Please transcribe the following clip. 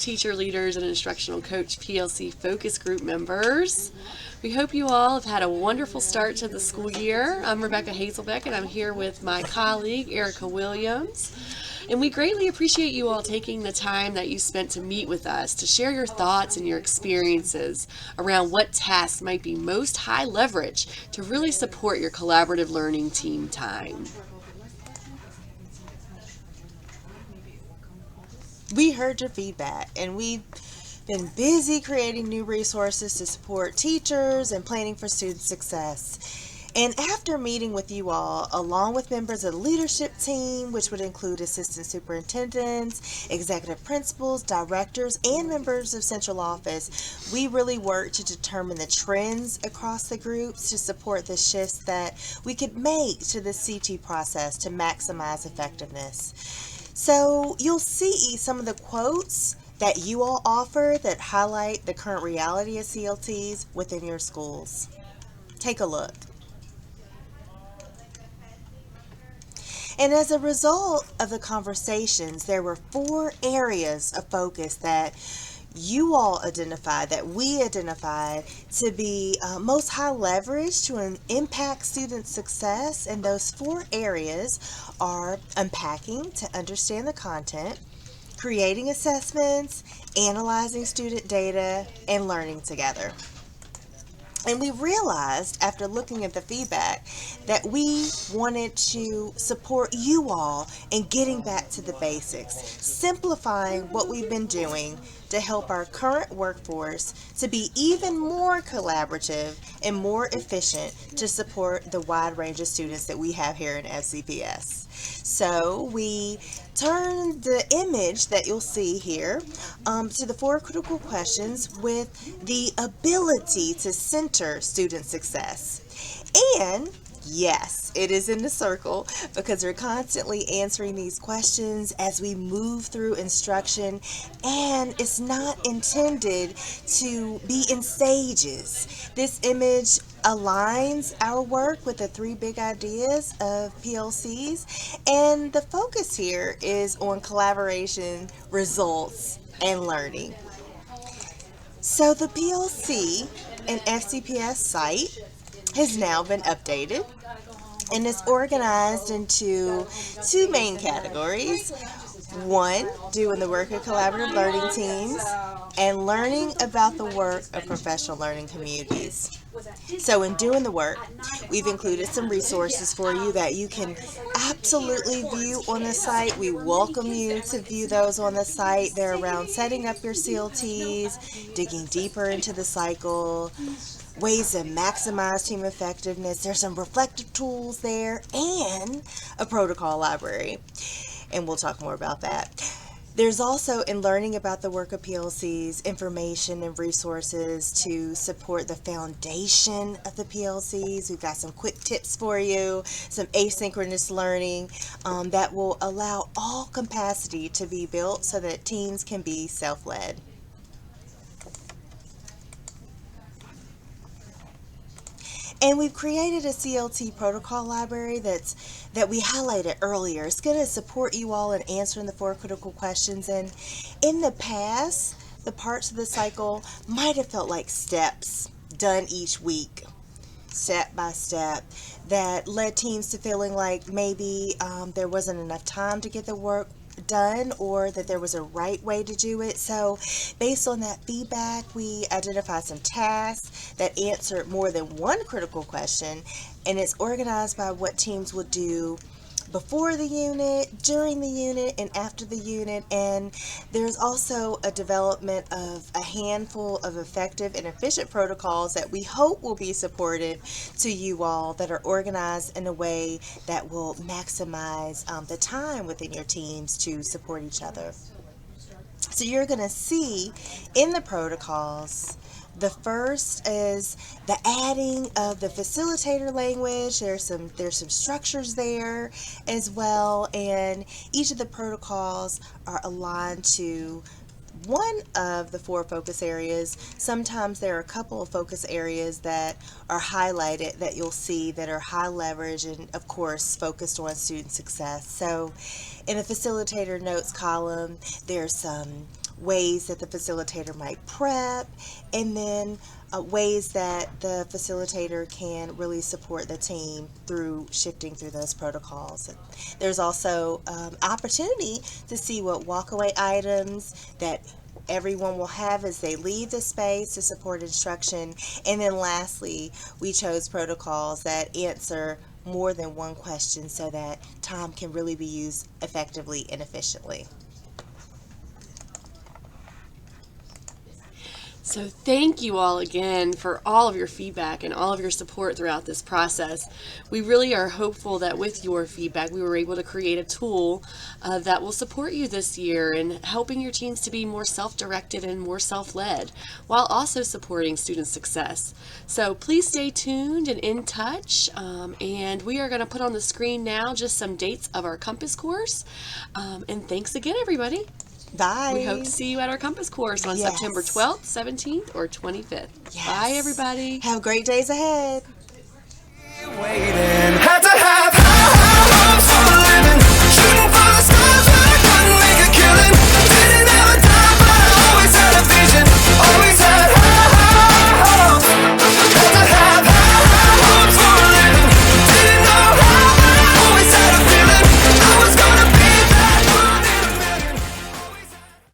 teacher leaders and instructional coach PLC focus group members. We hope you all have had a wonderful start to the school year. I'm Rebecca Hazelbeck, and I'm here with my colleague, Erica Williams. And we greatly appreciate you all taking the time that you spent to meet with us, to share your thoughts and your experiences around what tasks might be most high leverage to really support your collaborative learning team time. We heard your feedback, and we've been busy creating new resources to support teachers and planning for student success. And after meeting with you all, along with members of the leadership team, which would include assistant superintendents, executive principals, directors, and members of central office, we really worked to determine the trends across the groups to support the shifts that we could make to the CT process to maximize effectiveness. So you'll see some of the quotes that you all offer that highlight the current reality of CLTs within your schools. Take a look. And as a result of the conversations, there were 4 areas of focus that you all identified, that we identified to be most high leverage to impact student success. And those 4 areas are unpacking to understand the content, creating assessments, analyzing student data, and learning together. And we realized after looking at the feedback that we wanted to support you all in getting back to the basics, simplifying what we've been doing to help our current workforce to be even more collaborative and more efficient to support the wide range of students that we have here in FCPS. So we turn the image that you'll see here to the 4 critical questions with the ability to center student success. And yes, it is in the circle because we're constantly answering these questions as we move through instruction, and it's not intended to be in stages. This image aligns our work with the 3 big ideas of PLCs, and the focus here is on collaboration, results, and learning. So the PLC and FCPS site has now been updated and is organized into 2 main categories. 1, doing the work of collaborative learning teams, and learning about the work of professional learning communities. So in doing the work, we've included some resources for you that you can absolutely view on the site. We welcome you to view those on the site. They're around setting up your CLTs, digging deeper into the cycle, ways to maximize team effectiveness. There's some reflective tools there and a protocol library. And we'll talk more about that. There's also, in learning about the work of PLCs, information and resources to support the foundation of the PLCs. We've got some quick tips for you, some asynchronous learning that will allow all capacity to be built so that teams can be self-led. And we've created a CLT protocol library that we highlighted earlier. It's going to support you all in answering the 4 critical questions. And in the past, the parts of the cycle might have felt like steps done each week, step by step, that led teams to feeling like maybe there wasn't enough time to get the work done, or that there was a right way to do it. So based on that feedback, we identified some tasks that answered more than 1 critical question, and it's organized by what teams would do before the unit, during the unit, and after the unit. And there's also a development of a handful of effective and efficient protocols that we hope will be supportive to you all, that are organized in a way that will maximize the time within your teams to support each other. So you're going to see in the protocols, the first is the adding of the facilitator language. There's some structures there as well, and each of the protocols are aligned to one of the 4 focus areas. Sometimes there are a couple of focus areas that are highlighted that you'll see that are high leverage and of course focused on student success. So in the facilitator notes column, there's some ways that the facilitator might prep, and then ways that the facilitator can really support the team through shifting through those protocols. There's also opportunity to see what walkaway items that everyone will have as they leave the space to support instruction. And then lastly, we chose protocols that answer more than one question so that time can really be used effectively and efficiently. So thank you all again for all of your feedback and all of your support throughout this process. We really are hopeful that with your feedback, we were able to create a tool that will support you this year in helping your teams to be more self-directed and more self-led, while also supporting student success. So please stay tuned and in touch. And we are going to put on the screen now just some dates of our Compass course. And thanks again, everybody. Bye. We hope to see you at our Compass course on Yes. September 12th, 17th, or 25th. Yes. Bye, everybody. Have great days ahead. Waiting.